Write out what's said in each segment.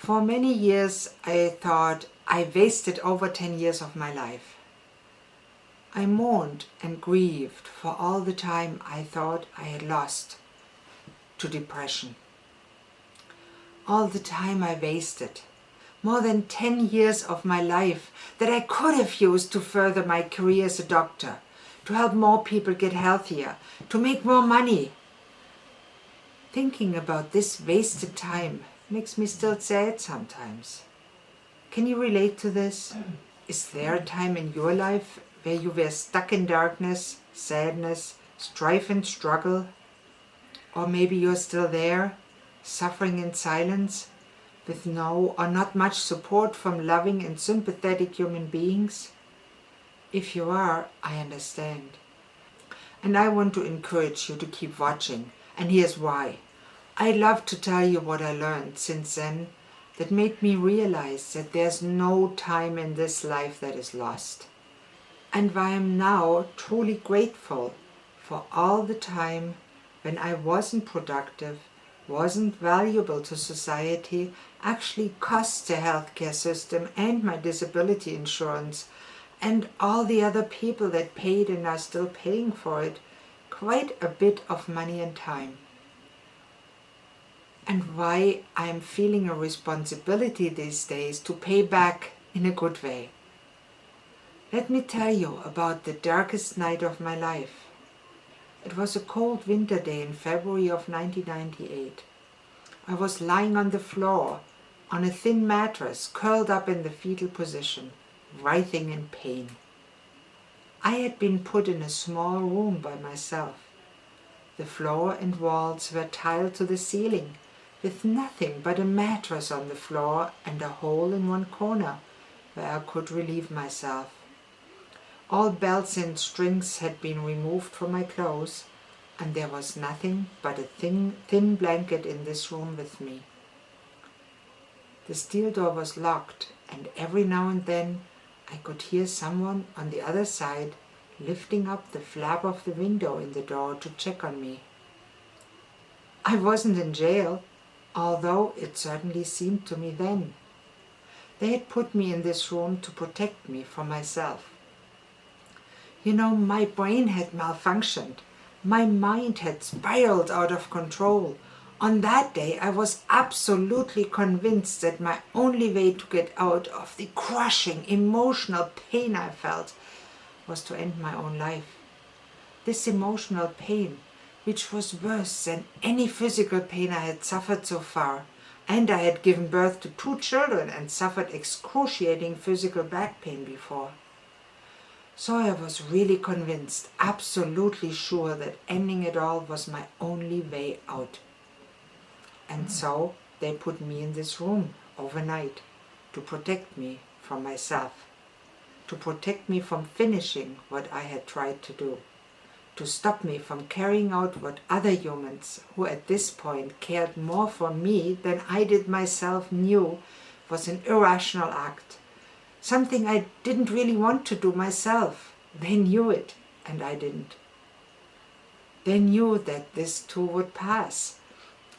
For many years I thought I wasted over 10 years of my life. I mourned and grieved for all the time I thought I had lost to depression. All the time I wasted, more than 10 years of my life that I could have used to further my career as a doctor, to help more people get healthier, to make more money. Thinking about this wasted time makes me still sad sometimes. Can you relate to this? Is there a time in your life where you were stuck in darkness, sadness, strife and struggle? Or maybe you're still there, suffering in silence, with no or not much support from loving and sympathetic human beings? If you are, I understand. And I want to encourage you to keep watching, and here's why. I'd love to tell you what I learned since then that made me realize that there's no time in this life that is lost. And why I'm now truly grateful for all the time when I wasn't productive, wasn't valuable to society, actually cost the healthcare system and my disability insurance and all the other people that paid and are still paying for it quite a bit of money and time. And why I'm feeling a responsibility these days to pay back in a good way. Let me tell you about the darkest night of my life. It was a cold winter day in February of 1998. I was lying on the floor on a thin mattress, curled up in the fetal position, writhing in pain. I had been put in a small room by myself. The floor and walls were tiled to the ceiling, with nothing but a mattress on the floor and a hole in one corner where I could relieve myself. All belts and strings had been removed from my clothes, and there was nothing but a thin blanket in this room with me. The steel door was locked, and every now and then I could hear someone on the other side lifting up the flap of the window in the door to check on me. I wasn't in jail, although it certainly seemed to me then. They had put me in this room to protect me from myself. You know, my brain had malfunctioned. My mind had spiraled out of control. On that day, I was absolutely convinced that my only way to get out of the crushing emotional pain I felt was to end my own life. This emotional pain, which was worse than any physical pain I had suffered so far, and I had given birth to 2 children and suffered excruciating physical back pain before. So I was really convinced, absolutely sure that ending it all was my only way out. And so they put me in this room overnight to protect me from myself, to protect me from finishing what I had tried to do, to stop me from carrying out what other humans, who at this point cared more for me than I did myself, knew was an irrational act. Something I didn't really want to do myself. They knew it, and I didn't. They knew that this too would pass,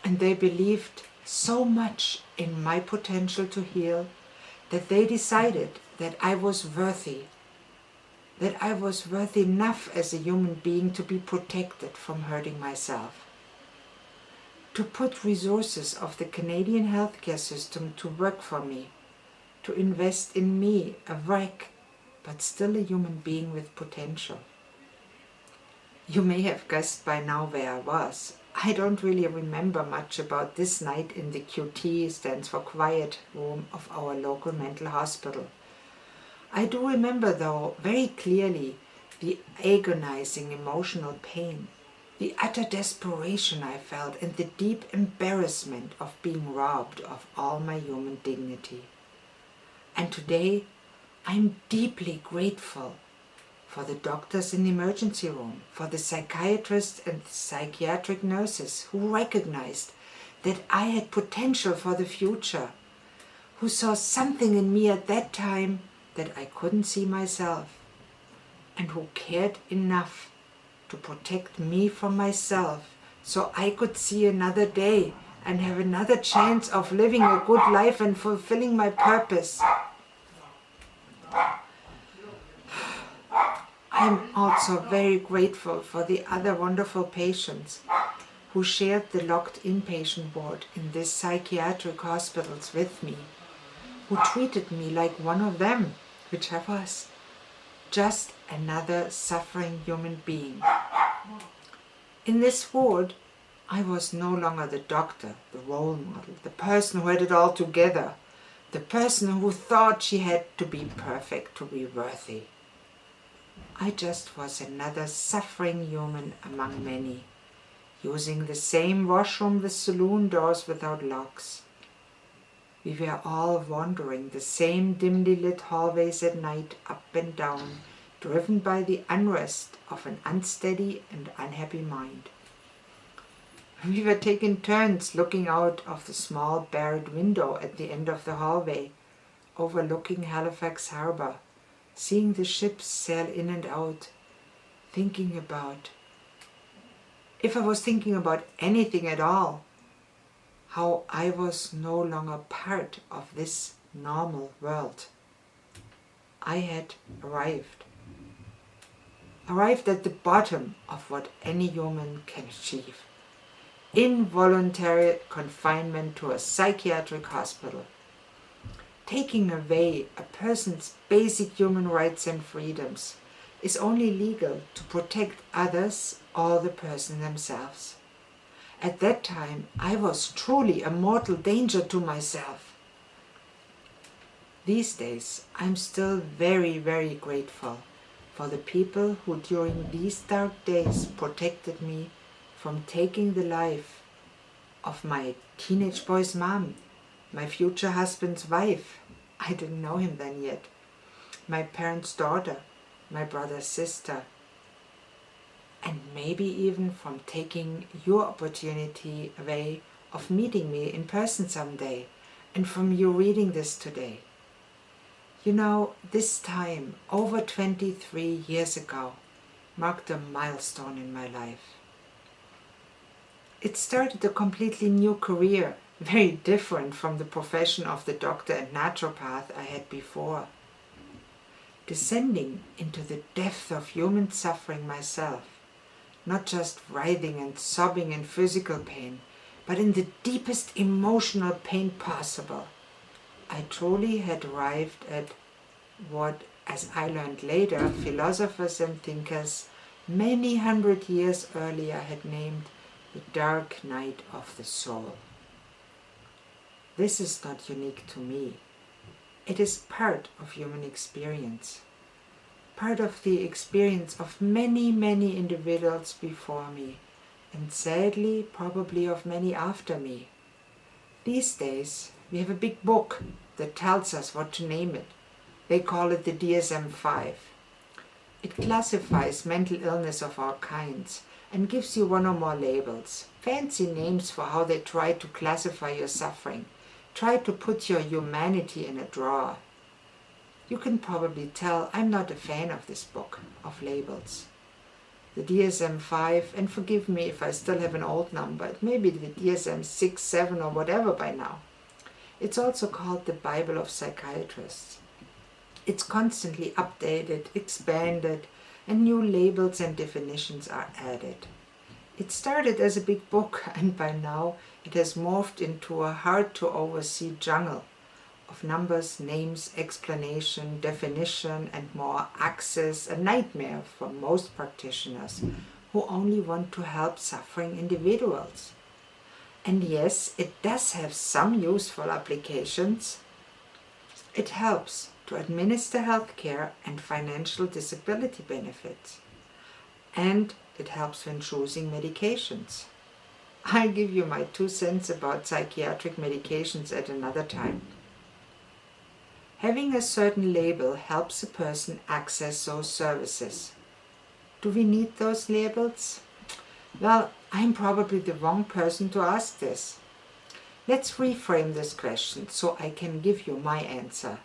and they believed so much in my potential to heal that they decided that I was worthy, that I was worth enough as a human being to be protected from hurting myself. To put resources of the Canadian healthcare system to work for me, to invest in me, a wreck, but still a human being with potential. You may have guessed by now where I was. I don't really remember much about this night in the QT, stands for quiet room, of our local mental hospital. I do remember, though, very clearly the agonizing emotional pain, the utter desperation I felt, and the deep embarrassment of being robbed of all my human dignity. And today, I'm deeply grateful for the doctors in the emergency room, for the psychiatrists and psychiatric nurses who recognized that I had potential for the future, who saw something in me at that time that I couldn't see myself, and who cared enough to protect me from myself so I could see another day and have another chance of living a good life and fulfilling my purpose. I'm also very grateful for the other wonderful patients who shared the locked inpatient ward in these psychiatric hospitals with me, who treated me like one of them, which I was, just another suffering human being. In this ward, I was no longer the doctor, the role model, the person who had it all together, the person who thought she had to be perfect to be worthy. I just was another suffering human among many, using the same washroom with saloon doors without locks. We were all wandering the same dimly lit hallways at night, up and down, driven by the unrest of an unsteady and unhappy mind. We were taking turns looking out of the small barred window at the end of the hallway, overlooking Halifax Harbour, seeing the ships sail in and out, thinking about, if I was thinking about anything at all, how I was no longer part of this normal world. I had arrived at the bottom of what any human can achieve. Involuntary confinement to a psychiatric hospital, taking away a person's basic human rights and freedoms, is only legal to protect others or the person themselves. At that time, I was truly a mortal danger to myself. These days, I'm still very, very grateful for the people who during these dark days protected me from taking the life of my teenage boy's mom, my future husband's wife, I didn't know him then yet, my parents' daughter, my brother's sister, and maybe even from taking your opportunity away of meeting me in person someday, and from you reading this today. You know, this time, over 23 years ago, marked a milestone in my life. It started a completely new career, very different from the profession of the doctor and naturopath I had before. Descending into the depth of human suffering myself, not just writhing and sobbing in physical pain, but in the deepest emotional pain possible. I truly had arrived at what, as I learned later, philosophers and thinkers many hundred years earlier had named the dark night of the soul. This is not unique to me. It is part of human experience, part of the experience of many, many individuals before me, and sadly, probably of many after me. These days, we have a big book that tells us what to name it. They call it the DSM-5. It classifies mental illness of all kinds and gives you one or more labels, fancy names for how they try to classify your suffering, try to put your humanity in a drawer. You can probably tell I'm not a fan of this book of labels. The DSM-5, and forgive me if I still have an old number, it may be the DSM-6, 7 or whatever by now. It's also called the Bible of Psychiatrists. It's constantly updated, expanded, and new labels and definitions are added. It started as a big book, and by now it has morphed into a hard-to-oversee jungle of numbers, names, explanation, definition, and more access, a nightmare for most practitioners who only want to help suffering individuals. And yes, it does have some useful applications. It helps to administer healthcare and financial disability benefits. And it helps when choosing medications. I'll give you my 2 cents about psychiatric medications at another time. Having a certain label helps a person access those services. Do we need those labels? Well, I'm probably the wrong person to ask this. Let's reframe this question so I can give you my answer.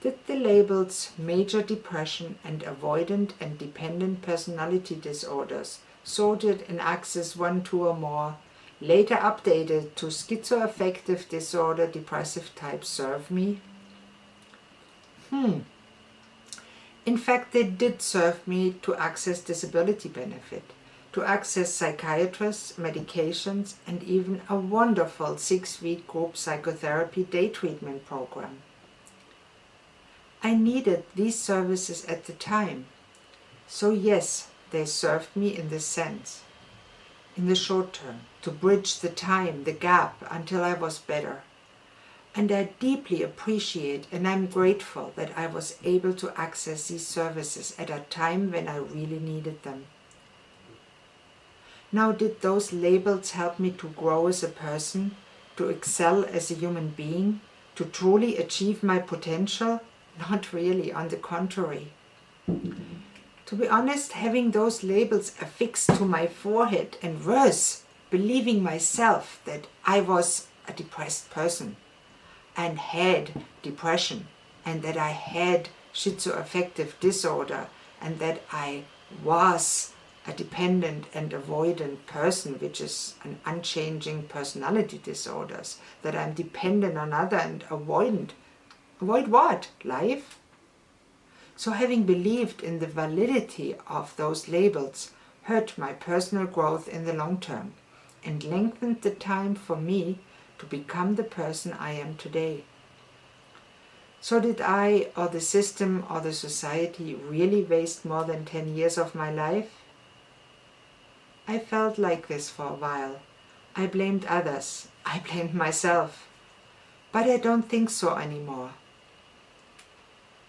Did the labels major depression and avoidant and dependent personality disorders, sorted in axis 1, 2 or more, later updated to schizoaffective disorder depressive type, serve me? In fact, they did serve me to access disability benefit, to access psychiatrists, medications, and even a wonderful 6-week group psychotherapy day treatment program. I needed these services at the time. So yes, they served me in this sense, in the short term, to bridge the time, the gap, until I was better. And I deeply appreciate and I'm grateful that I was able to access these services at a time when I really needed them. Now, did those labels help me to grow as a person, to excel as a human being, to truly achieve my potential? Not really, on the contrary. To be honest, having those labels affixed to my forehead, and worse, believing myself that I was a depressed person and had depression, and that I had schizoaffective disorder, and that I was a dependent and avoidant person, which is an unchanging personality disorders, that I'm dependent on other and avoidant. Avoid what? Life? So having believed in the validity of those labels hurt my personal growth in the long term and lengthened the time for me to become the person I am today. So did I, or the system, or the society really waste more than 10 years of my life? I felt like this for a while. I blamed others. I blamed myself. But I don't think so anymore.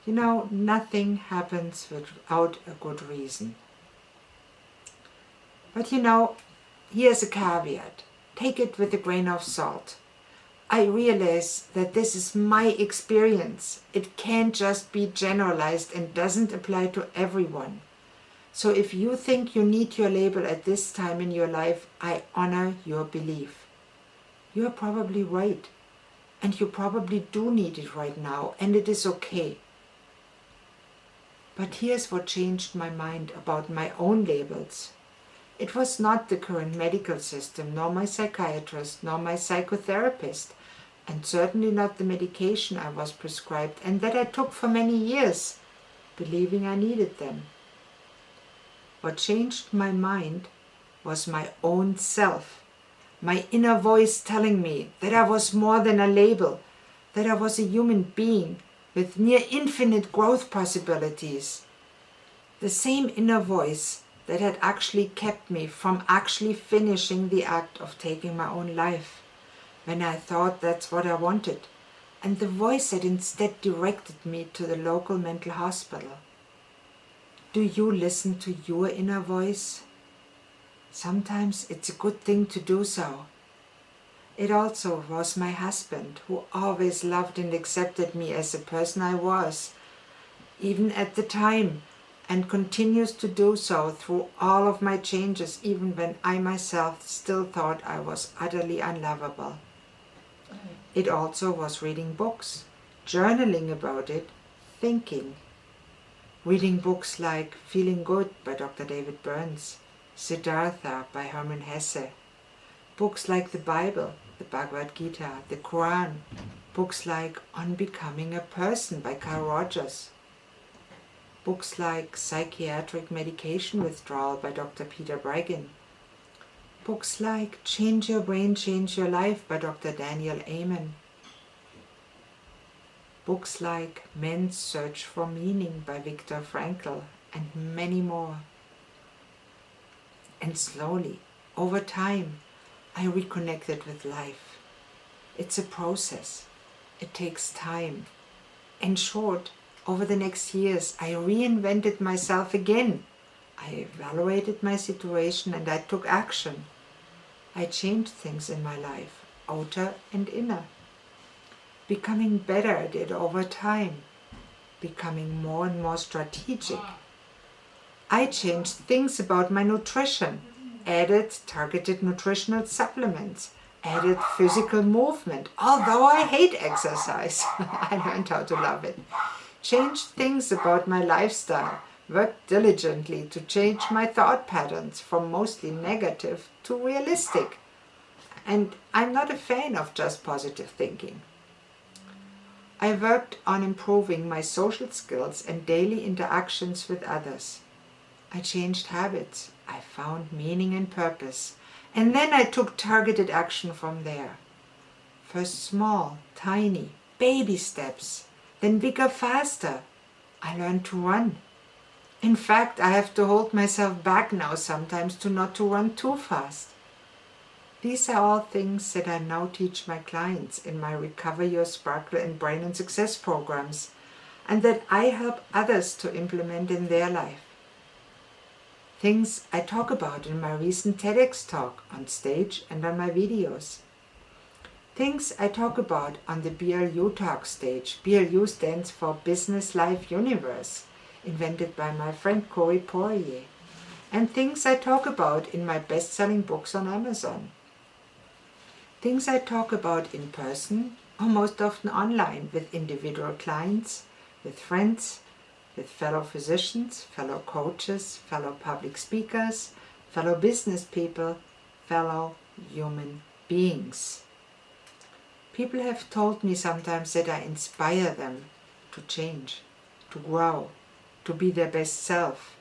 You know, nothing happens without a good reason. But you know, here's a caveat. Take it with a grain of salt. I realize that this is my experience. It can't just be generalized and doesn't apply to everyone. So if you think you need your label at this time in your life, I honor your belief. You are probably right. And you probably do need it right now, and it is okay. But here's what changed my mind about my own labels. It was not the current medical system, nor my psychiatrist, nor my psychotherapist, and certainly not the medication I was prescribed and that I took for many years, believing I needed them. What changed my mind was my own self, my inner voice telling me that I was more than a label, that I was a human being with near infinite growth possibilities. The same inner voice that had actually kept me from actually finishing the act of taking my own life when I thought that's what I wanted, and the voice that instead directed me to the local mental hospital. Do you listen to your inner voice? Sometimes it's a good thing to do so. It also was my husband, who always loved and accepted me as the person I was, even at the time, and continues to do so through all of my changes, even when I myself still thought I was utterly unlovable. It also was reading books, journaling about it, thinking. Reading books like Feeling Good by Dr. David Burns, Siddhartha by Hermann Hesse, books like the Bible, the Bhagavad Gita, the Quran, books like On Becoming a Person by Carl Rogers, books like Psychiatric Medication Withdrawal by Dr. Peter Breggin, books like Change Your Brain, Change Your Life by Dr. Daniel Amen, books like Man's Search for Meaning by Viktor Frankl, and many more. And slowly, over time, I reconnected with life. It's a process. It takes time. In short, over the next years, I reinvented myself again. I evaluated my situation and I took action. I changed things in my life, outer and inner. Becoming better at it over time, becoming more and more strategic. I changed things about my nutrition, added targeted nutritional supplements, added physical movement, although I hate exercise. I learned how to love it. Changed things about my lifestyle, worked diligently to change my thought patterns from mostly negative to realistic. And I'm not a fan of just positive thinking. I worked on improving my social skills and daily interactions with others. I changed habits. I found meaning and purpose. And then I took targeted action from there. First small, tiny, baby steps, then bigger, faster. I learned to run. In fact, I have to hold myself back now sometimes to not to run too fast. These are all things that I now teach my clients in my Recover Your Sparkle and Brain and Success programs, and that I help others to implement in their life. Things I talk about in my recent TEDx talk on stage and on my videos. Things I talk about on the BLU talk stage. BLU stands for Business Life Universe, invented by my friend Corey Poirier. And things I talk about in my best-selling books on Amazon. Things I talk about in person, or most often online, with individual clients, with friends, with fellow physicians, fellow coaches, fellow public speakers, fellow business people, fellow human beings. People have told me sometimes that I inspire them to change, to grow, to be their best self,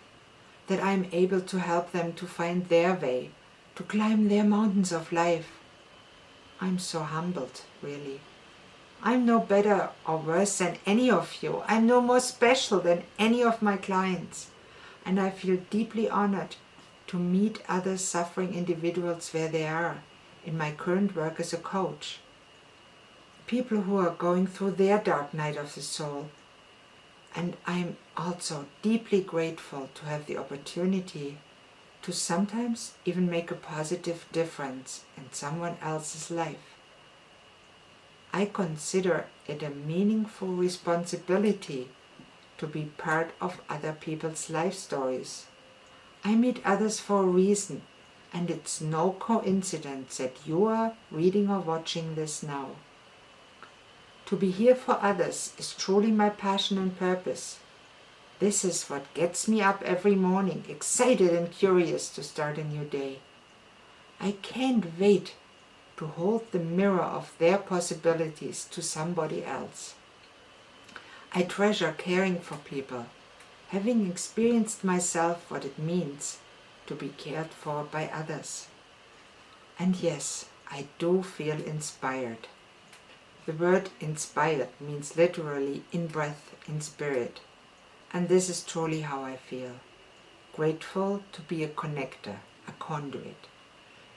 that I am able to help them to find their way, to climb their mountains of life. I'm so humbled, really. I'm no better or worse than any of you. I'm no more special than any of my clients. And I feel deeply honored to meet other suffering individuals where they are in my current work as a coach. People who are going through their dark night of the soul. And I'm also deeply grateful to have the opportunity to sometimes even make a positive difference in someone else's life. I consider it a meaningful responsibility to be part of other people's life stories. I meet others for a reason, and it's no coincidence that you are reading or watching this now. To be here for others is truly my passion and purpose. This is what gets me up every morning, excited and curious to start a new day. I can't wait to hold the mirror of their possibilities to somebody else. I treasure caring for people, having experienced myself what it means to be cared for by others. And yes, I do feel inspired. The word inspired means literally in breath, in spirit. And this is truly how I feel. Grateful to be a connector, a conduit.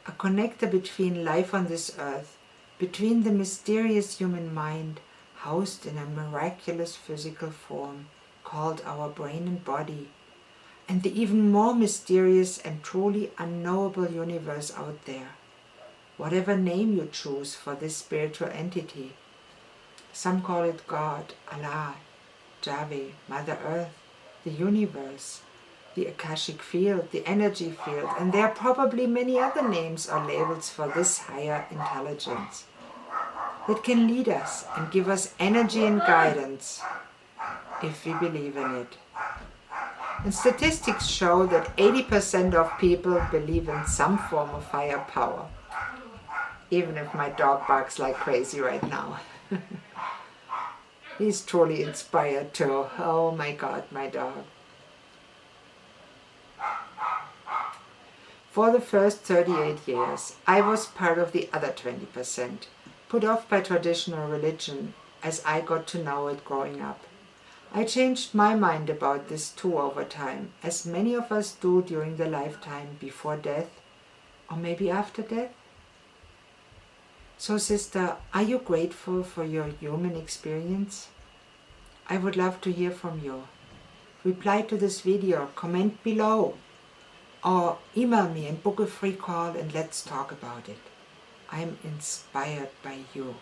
A connector between life on this earth, between the mysterious human mind housed in a miraculous physical form called our brain and body, and the even more mysterious and truly unknowable universe out there. Whatever name you choose for this spiritual entity. Some call it God, Allah, Yahweh, Mother Earth, the universe, the Akashic field, the energy field, and there are probably many other names or labels for this higher intelligence that can lead us and give us energy and guidance if we believe in it. And statistics show that 80% of people believe in some form of higher power, even if my dog barks like crazy right now. He's truly inspired too. Oh my God, my dog. For the first 38 years, I was part of the other 20%, put off by traditional religion as I got to know it growing up. I changed my mind about this too over time, as many of us do during the lifetime before death, or maybe after death. So sister, are you grateful for your human experience? I would love to hear from you. Reply to this video, comment below, or email me and book a free call and let's talk about it. I'm inspired by you.